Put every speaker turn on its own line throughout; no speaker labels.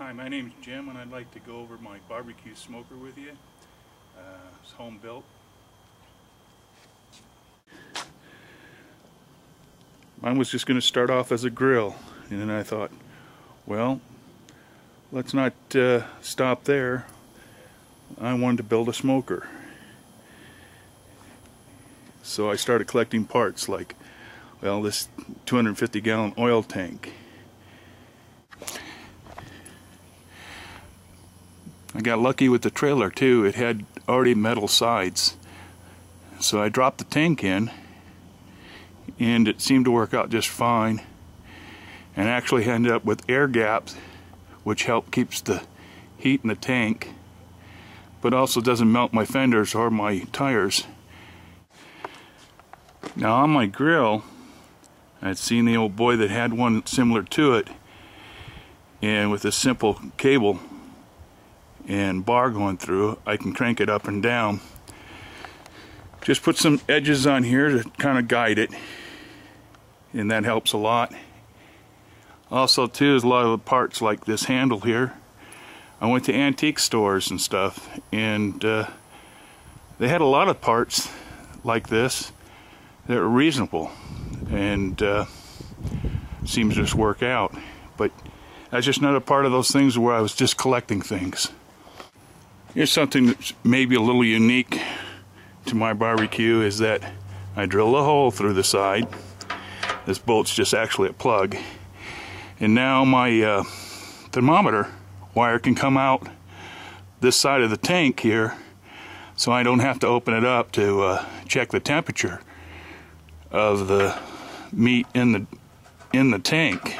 Hi, my name's Jim and I'd like to go over my barbecue smoker with you. It's home built. Mine was just going to start off as a grill, and then I thought, well, let's not stop there. I wanted to build a smoker. So I started collecting parts like, well, this 250-gallon oil tank. I got lucky with the trailer too. It had already metal sides. So I dropped the tank in and it seemed to work out just fine, and actually ended up with air gaps which keeps the heat in the tank, but also doesn't melt my fenders or my tires. Now on my grill, I'd seen the old boy that had one similar to it, and with a simple cable and bar going through, I can crank it up and down. Just put some edges on here to kind of guide it, and that helps a lot. Also too is a lot of the parts like this handle here. I went to antique stores and stuff, and they had a lot of parts like this that are reasonable, and seems to just work out. But that's just another part of those things where I was just collecting things. Here's something that's maybe a little unique to my barbecue, is that I drilled a hole through the side. This bolt's just actually a plug, and now my thermometer wire can come out this side of the tank here, so I don't have to open it up to check the temperature of the meat in the tank.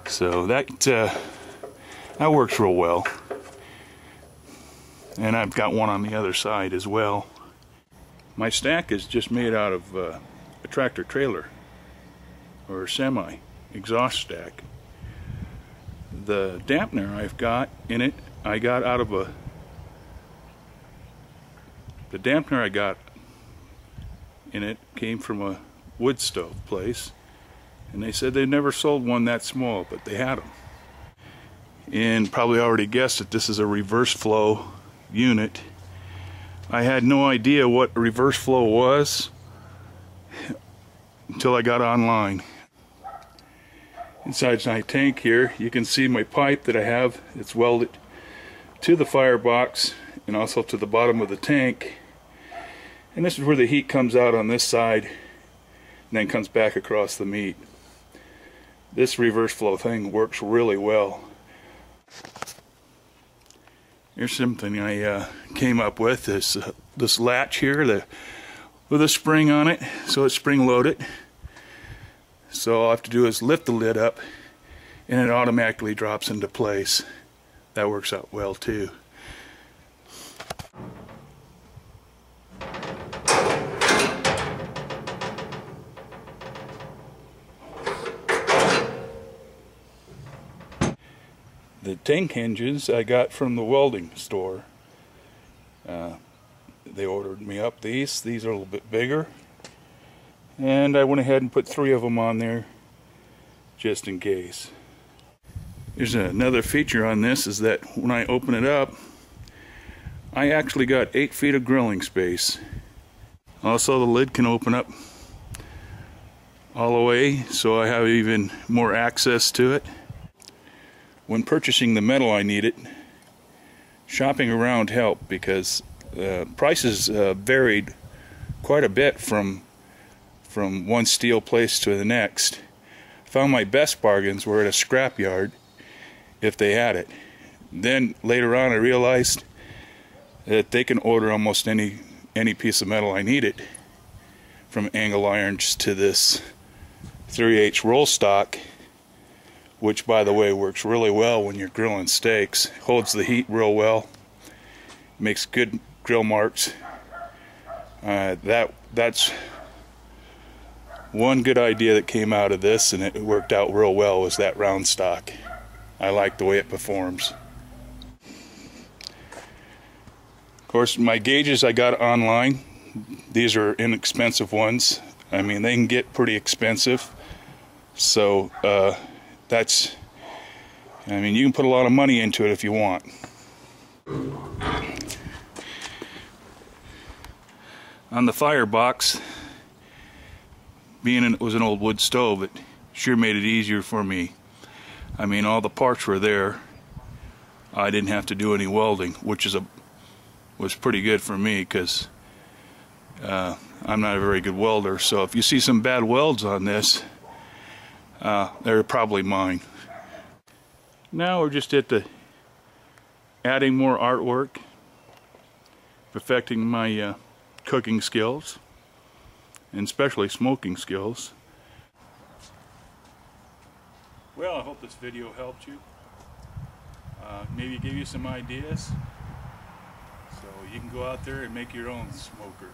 So that works real well. And I've got one on the other side as well. My stack is just made out of a tractor trailer or a semi exhaust stack. The dampener I've got in it, I got out of the dampener I got in it came from a wood stove place, and they said they never sold one that small, but they had them. And probably already guessed that this is a reverse flow unit. I had no idea what reverse flow was until I got online. Inside my tank here, you can see my pipe that I have. It's welded to the firebox and also to the bottom of the tank. And this is where the heat comes out on this side and then comes back across the meat. This reverse flow thing works really well. Here's something I came up with, this latch here with a spring on it, so it's spring loaded. So all I have to do is lift the lid up and it automatically drops into place. That works out well too. The tank hinges I got from the welding store. They ordered me up these. These are a little bit bigger, and I went ahead and put 3 of them on there just in case. There's another feature on this, is that when I open it up, I actually got 8 feet of grilling space. Also, the lid can open up all the way, so I have even more access to it. When purchasing the metal I needed, shopping around helped, because prices varied quite a bit from one steel place to the next. I found my best bargains were at a scrap yard, if they had it. Then later on I realized that they can order almost any piece of metal I needed, from angle irons to this 3/8 roll stock, which by the way works really well when you're grilling steaks. Holds the heat real well, makes good grill marks. That's one good idea that came out of this, and it worked out real well, was that round stock. I like the way it performs. Of course, my gauges I got online. These are inexpensive ones. I mean, they can get pretty expensive. So that's I mean, you can put a lot of money into it if you want. On the firebox, being it was an old wood stove, it sure made it easier for me. I mean, all the parts were there. I didn't have to do any welding, which was pretty good for me, because I'm not a very good welder. So if you see some bad welds on this, they're probably mine. Now we're just at the adding more artwork, perfecting my cooking skills, and especially smoking skills. Well, I hope this video helped you. Maybe give you some ideas, so you can go out there and make your own smoker.